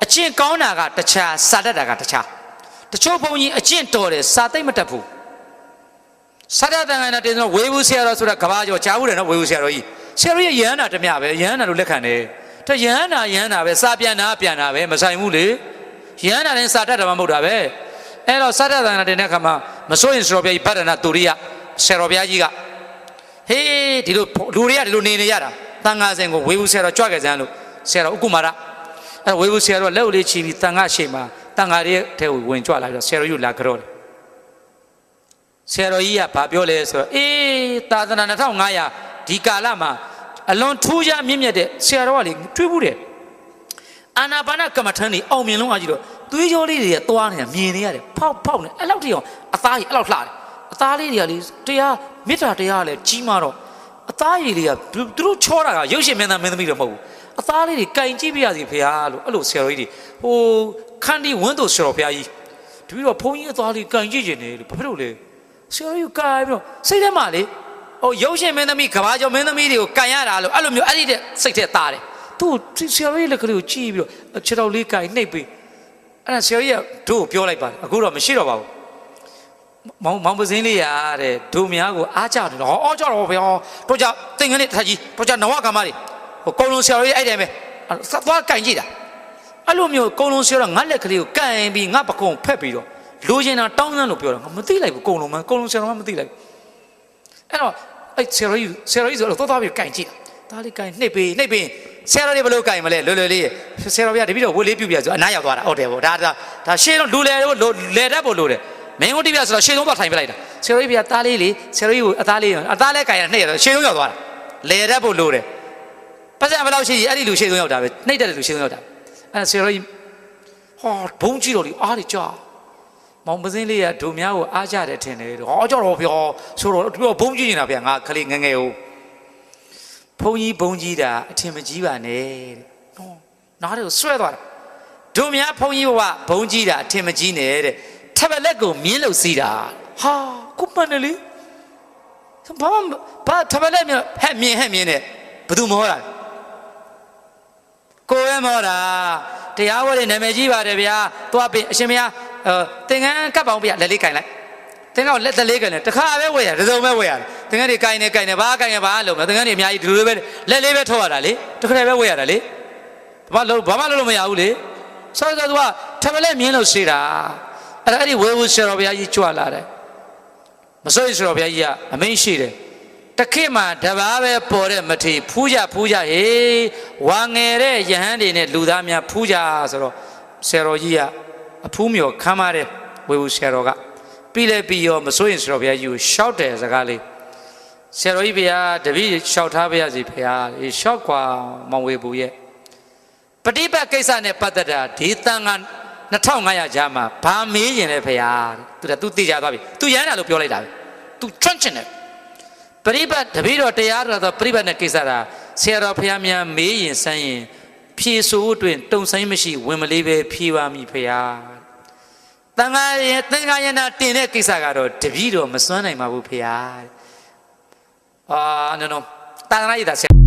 အကျင့်ကောင်းတာကတခြားစာတတ်တာကတခြားတချို့ဘုန်းကြီးအကျင့်တော်တယ်စာသိမ့်မတတ်ဘူးစာတတ်တဲ့ငါနဲ့တင်ဆိုဝေဘူးဆရာတော်ဆိုတာကဘာကျော်ကြားဘူးတယ်နော်ဝေဘူးဆရာတော်ကြီးဆရာတော်ရဲ့ယဟန္တာတမျှပဲယဟန္တာလို့လက်ခံတယ်တဲ့ယဟန္တာပဲစာပြန်တာပဲမဆိုင်ဘူးလေယဟန္တာနဲ့စာတတ်တာမှမဟုတ်တာပဲအဲ့တော့စာတတ်တဲ့ငါတင်တဲ့ခါမှာမစိုးရင်ဆရာတော်ဘုရားကြီးဗဒ္ဒနာတူရိယဆရာတော်ဘုရားကြီးကဟေးဒီလိုလူတွေကဒီလိုနေရတာတန်ခါစဉ်ကိုဝေဘူးဆရာတော်ကြွခဲ့စမ်းလို့ဆရာတော်ဥက္ကုမာရအဲ့ဝေဘူးဆရာတော်လက်ဦးလေးချီပြီးတန်ခါရှိမှာတန်ခါရဲ့ထဲကိုဝင်ကြွလာပြီးတော့ဆရာတော်ယူလာကြောတယ်ဆရာတော်ကြီးကဘာပြောလဲဆိုတော့သာသနာ2500ဒီကာလမှာအလွန်ထူးခြားမြင့်မြတ်တဲ့ဆရာတော်ကလေတွေးဘူးတယ်အာနာပါနကမ္မထန်နေအောင်မြင်လုံးအားကြီးတော့သွေးကြောလေးတွေကသွားနေတာမြင်နေရတယ်ဖောက်နေအဲ့လောက်တည်းအောင်အသားကြီးအဲ့လောက်လှတယ်အသားလေးတွေကလေတရားမေတ္တာတရားလည်းကြီးမာတော့အသားရည်တွေကသူတို့ချောတာကရုပ်ရှင်မင်းသားမင်းသမီးတော့မဟုတ်ဘူးအသားလေးတွေကင်ကြည့်ပြရစီဖေဟာလို့အဲ့လိုဆရာတော်ကြီးတွေဟိုခန္ဒီဝန်းတော်ဆရာတော်ဘုရားကြီးတပည့်တော်ဘုန်းကြီးအသားလေးကင်ကြည့်နေတယ်လို့ဘာဖြစ်လို့လဲဆရာကြီးကင်ပြီးတော့စိတ်ထဲမှာလေဟိုရုပ်ရှင်မင်းသမီးကဘာကျော်မင်းသမီးတွေကိုကင်ရတာလို့အဲ့လိုမျိုးအဲ့ဒီတဲ့စိတ်ထဲသားတယ်သူဆရာကြီးလက်ကလေးကိုကြည့်ပြီးတော့ခြေတော်လေးကင်နှိပ်ပြီးအဲ့ဒါဆရာကြီးကတို့ကိုပြောလိုက်ပါတယ်အခုတော့မရှိတော့ပါဘူးမောင်ပစင်းလေးရတဲ့ဒုများကိုအားကြတယ်ဟောကြတော့ဗျာတို့ကြတင်ငန်းလေးတစ်ထပ်ကြီးတို့ကြနဝကမားတွေဟိုကုံလုံးဆရာကြီးအဲ့တယ်ပဲသွားကင်ကြည့်တာအဲ့လိုမျိုးကုံလုံးဆရာကငါလက်ကလေးကိုကင်ပြီးငါပကုံဖက်ပြီးတော့လိုချင်တာတောင်းစမ်းလို့ပြောတာငါမသိလိုက်ဘူးကုံလုံးဆရာကမသိလိုက်ဘူးအဲ့တော့အဲ့ဆရာကြီးဆိုတော့သွားပြီးကင်ကြည့်တာဒါလေးကင်နှိပ်ပြီးဆရာကြီးဘယ်လိုကင်မလဲလွယ်လေးဆရာတော်ဗျာတပည့်တော်ဝတ်လေးပြုတ်ပြဆိုအနားရောက်သွားတာဟုတ်တယ်ဗောဒါရှေ့တော့လူလေတတ်ဖို့လိုတယ်မင်းတို့တိပြဆိုတော့ရှေ့ဆုံးသွားထိုင်ပြလိုက်တာဆရာကြီးဗျာသားလေးလေဆရာကြီးကိုအသားလေးကင်ရနှိပ်ရတော့ရှေ့ဆုံးရောက်သွားတာလေတတ်ဖို့လိုတယ်ပတ်စံဘယ်လောက်ရှိအဲ့ဒီလူရှေ့ဆုံးရောက်တာပဲနှိပ်တဲ့လူရှေ့ဆုံးရောက်တာအဲ့ဆရာကြီးဟောဘုံကြီးတော်လေးအားတွေကြာမောင်ပစင်းလေးကဒုများကိုအားကြတယ်ထင်တယ်ဟောကြောက်တော့ဗျာဆိုတော့ဘုံကြီးနေတာဗျာငါခလေးငငယ်ဟုတ်ဘုံကြီးတာအထင်မကြီးပါနဲ့တဲ့နော်နားတွေကိုဆွဲသွားတာဒုများဘုံကြီးဘုံကြီးတာအထင်မကြီးနဲ့တဲ့ထပ်လက်ကိုမြင်းလို့စီးတာဟာကုပန်တယ်လေဘာထပ်လက်မြင်းနဲ့ဘယ်သူမောတာကိုယ်ပဲမောတာတရားဝဲနာမည်ကြီးပါတယ်ဗျာသွားပြင်အရှင်မယားသင်္ကန်းကပ်ပေါင်းပြလက်လေးကင်လိုက်သင်္ကန်းလက်လေးကင်တယ်တခါပဲဝဲရတစ်စုံပဲဝဲရသင်္ကန်းတွေကင်နေဘာကင်နေဘာလုံးသင်္ကန်းတွေအများကြီးဒီလိုပဲလက်လေးပဲထောက်ရတာလေတစ်ခါပဲဝဲရတာလေဘာမှလုပ်မရဘူးလေဆိုတော့သူကထပ်လက်မြင်းလို့စီးတာအဲ့ဒီဝေဘူးဆရာတော်ဘုရားကြီးကြွလာတယ်မစိုးရင်ဆရာတော်ဘုရားကြီးကအမင်းရှိတယ်တခေတ်မှာတပါးပဲပေါ်တဲ့မထေဖူးကြဟေးဝါငယ်တဲ့ယဟန်တွေနဲ့လူသားများဖူးကြဆိုတော့ဆရာတော်ကြီးကအဖူးမြော်ခမ်းပါတယ်ဝေဘူးဆရာတော်ကပြီးရောမစိုးရင်ဆရာတော်ဘုရားကြီးကိုရှောက်တယ်စကားလေးဆရာတော်ကြီးဘုရားတပည့်ရှောက်ထားပါရစေဘုရားရှောက်ကွာမောင်ဝေဘူးရဲ့ပฏิပတ်ကိစ္စနဲ့ပတ်သက်တာဒီတန်ခါ2500ကြားမှာဘာမေးရင်လဲဖေဟာသူသိကြသွားပြီသူရမ်းတာလို့ပြောလိုက်တာပဲသူချွန့်ချင်တယ်ပရိပတ်တပည့်တော်တရားတော်ပရိပတ်နဲ့ကိစ္စတာဆရာတော်ဖះများမေးရင်ဆန်းရင်ဖြေဆိုအတွင်တုံဆိုင်မရှိဝင်မလေးပဲဖြေပါမိဖေဟာသံဃာရဏတင်တဲ့ကိစ္စကတော့တပည့်တော်မစွမ်းနိုင်ပါဘူးဖေဟာနော်သာသနာ့ရည်သာဆရာ